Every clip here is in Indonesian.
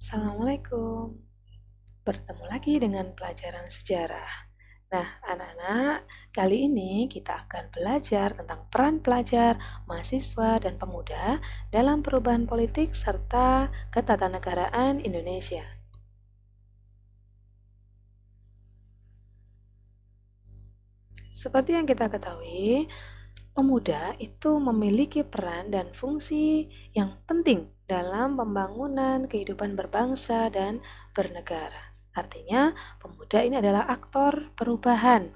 Assalamualaikum. Bertemu lagi dengan pelajaran sejarah. Nah, anak-anak, kali ini kita akan belajar tentang peran pelajar, mahasiswa, dan pemuda dalam perubahan politik serta ketatanegaraan Indonesia. Seperti yang kita ketahui, pemuda itu memiliki peran dan fungsi yang penting dalam pembangunan kehidupan berbangsa dan bernegara. Artinya, pemuda ini adalah aktor perubahan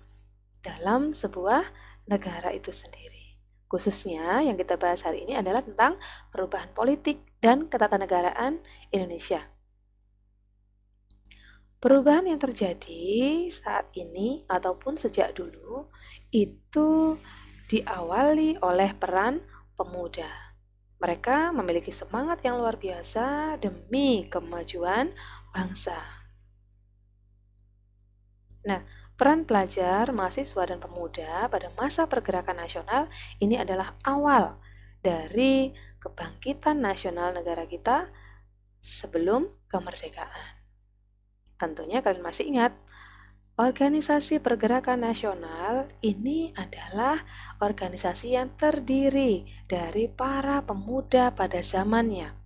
dalam sebuah negara itu sendiri. Khususnya yang kita bahas hari ini adalah tentang perubahan politik dan ketatanegaraan Indonesia. Perubahan yang terjadi saat ini ataupun sejak dulu itu diawali oleh peran pemuda. Mereka memiliki semangat yang luar biasa demi kemajuan bangsa. Nah, peran pelajar, mahasiswa, dan pemuda pada masa pergerakan nasional ini adalah awal dari kebangkitan nasional negara kita sebelum kemerdekaan. Tentunya kalian masih ingat, organisasi pergerakan nasional ini adalah organisasi yang terdiri dari para pemuda pada zamannya.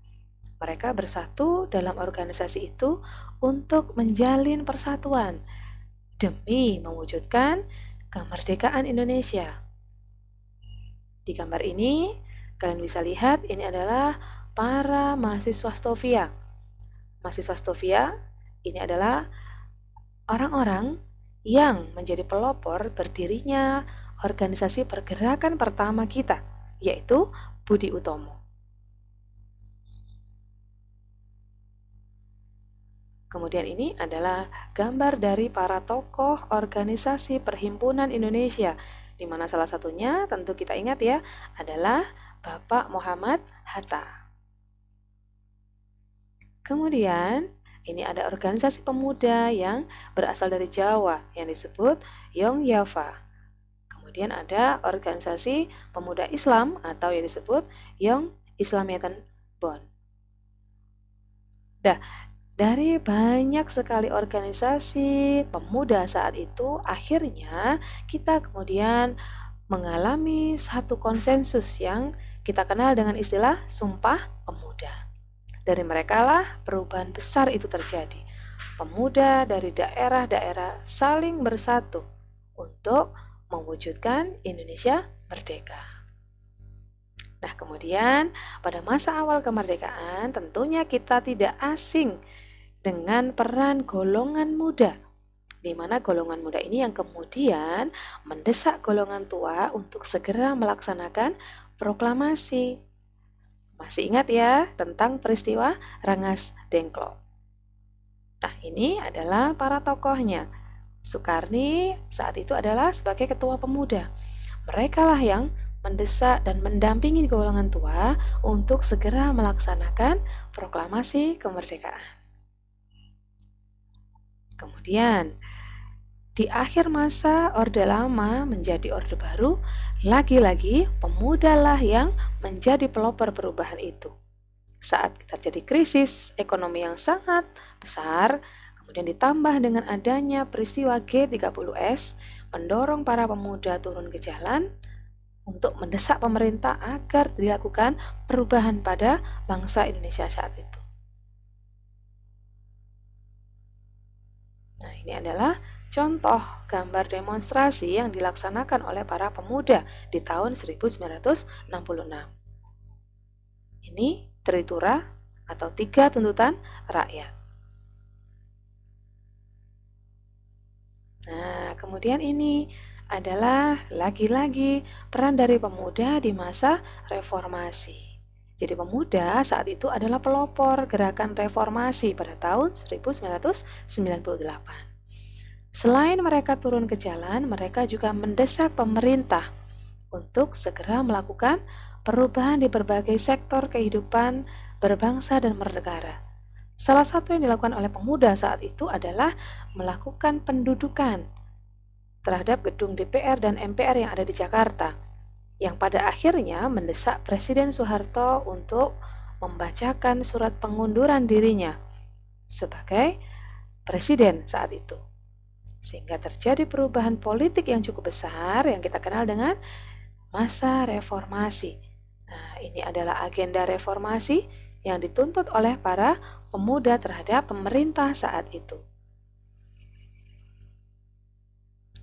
Mereka bersatu dalam organisasi itu untuk menjalin persatuan demi mewujudkan kemerdekaan Indonesia. Di gambar ini, kalian bisa lihat ini adalah para mahasiswa Stovia. Mahasiswa Stovia ini adalah orang-orang yang menjadi pelopor berdirinya organisasi pergerakan pertama kita, yaitu Budi Utomo. Kemudian ini adalah gambar dari para tokoh organisasi Perhimpunan Indonesia, di mana salah satunya tentu kita ingat ya, adalah Bapak Muhammad Hatta. Kemudian ini ada organisasi pemuda yang berasal dari Jawa yang disebut Young Yava. Kemudian ada organisasi pemuda Islam atau yang disebut Young Islamiyatan Bond. Dari banyak sekali organisasi pemuda saat itu, akhirnya kita kemudian mengalami satu konsensus yang kita kenal dengan istilah Sumpah Pemuda. Dari merekalah perubahan besar itu terjadi. Pemuda dari daerah-daerah saling bersatu untuk mewujudkan Indonesia merdeka. Nah, kemudian pada masa awal kemerdekaan tentunya kita tidak asing dengan peran golongan muda, di mana golongan muda ini yang kemudian mendesak golongan tua untuk segera melaksanakan proklamasi. Masih ingat ya tentang peristiwa Rengas Dengklok. Nah, ini adalah para tokohnya. Soekarni saat itu adalah sebagai ketua pemuda. Mereka lah yang mendesak dan mendampingi golongan tua untuk segera melaksanakan proklamasi kemerdekaan. Kemudian, di akhir masa Orde Lama menjadi Orde Baru, lagi-lagi pemudalah yang menjadi pelopor perubahan itu. Saat terjadi krisis ekonomi yang sangat besar, kemudian ditambah dengan adanya peristiwa G30S, mendorong para pemuda turun ke jalan untuk mendesak pemerintah agar dilakukan perubahan pada bangsa Indonesia saat itu. Nah, ini adalah contoh gambar demonstrasi yang dilaksanakan oleh para pemuda di tahun 1966. Ini Tritura atau 3 tuntutan rakyat. Nah, kemudian ini adalah lagi-lagi peran dari pemuda di masa reformasi. Jadi pemuda saat itu adalah pelopor gerakan reformasi pada tahun 1998. Selain mereka turun ke jalan, mereka juga mendesak pemerintah untuk segera melakukan perubahan di berbagai sektor kehidupan berbangsa dan bernegara. Salah satu yang dilakukan oleh pemuda saat itu adalah melakukan pendudukan terhadap gedung DPR dan MPR yang ada di Jakarta, yang pada akhirnya mendesak Presiden Soeharto untuk membacakan surat pengunduran dirinya sebagai presiden saat itu. Sehingga terjadi perubahan politik yang cukup besar yang kita kenal dengan masa reformasi. Nah, ini adalah agenda reformasi yang dituntut oleh para pemuda terhadap pemerintah saat itu.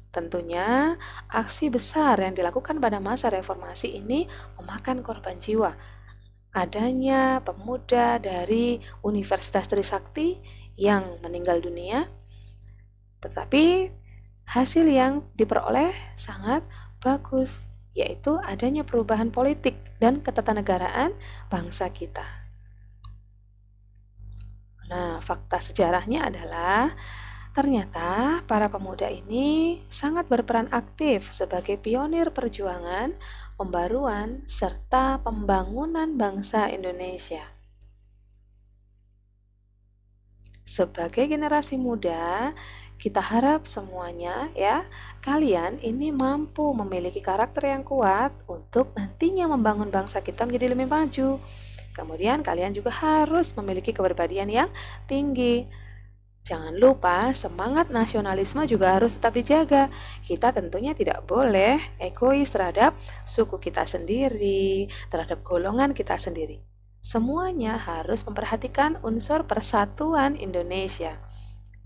Tentunya, aksi besar yang dilakukan pada masa reformasi ini memakan korban jiwa. Adanya pemuda dari Universitas Trisakti yang meninggal dunia, tetapi hasil yang diperoleh sangat bagus, yaitu adanya perubahan politik dan ketatanegaraan bangsa kita. Nah, fakta sejarahnya adalah ternyata para pemuda ini sangat berperan aktif sebagai pionir perjuangan, pembaruan, serta pembangunan bangsa Indonesia. Sebagai generasi muda, kita harap semuanya kalian ini mampu memiliki karakter yang kuat untuk nantinya membangun bangsa kita menjadi lebih maju. Kemudian kalian juga harus memiliki kepribadian yang tinggi. Jangan lupa semangat nasionalisme juga harus tetap dijaga. Kita tentunya tidak boleh egois terhadap suku kita sendiri, terhadap golongan kita sendiri. Semuanya harus memperhatikan unsur persatuan Indonesia.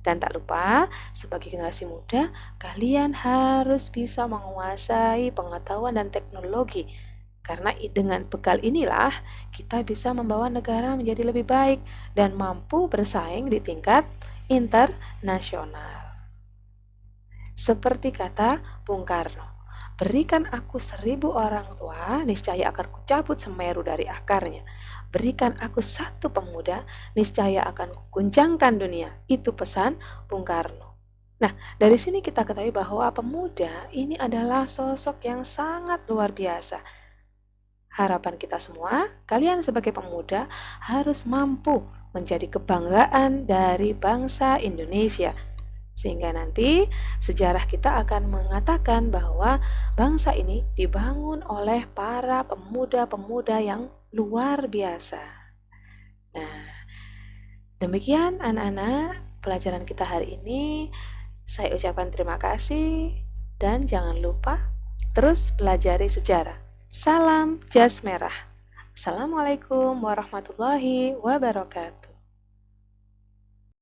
Dan tak lupa, sebagai generasi muda, kalian harus bisa menguasai pengetahuan dan teknologi. Karena dengan bekal inilah kita bisa membawa negara menjadi lebih baik dan mampu bersaing di tingkat internasional. Seperti kata Bung Karno, berikan aku 1000 orang tua, niscaya akan kucabut Semeru dari akarnya. Berikan aku 1 pemuda, niscaya akan kuguncangkan dunia. Itu pesan Bung Karno. Nah, dari sini kita ketahui bahwa pemuda ini adalah sosok yang sangat luar biasa. Harapan kita semua, kalian sebagai pemuda harus mampu menjadi kebanggaan dari bangsa Indonesia. Sehingga nanti sejarah kita akan mengatakan bahwa bangsa ini dibangun oleh para pemuda-pemuda yang luar biasa. Nah, demikian anak-anak pelajaran kita hari ini. Saya ucapkan terima kasih dan jangan lupa terus pelajari sejarah. Salam jas merah. Assalamualaikum warahmatullahi wabarakatuh.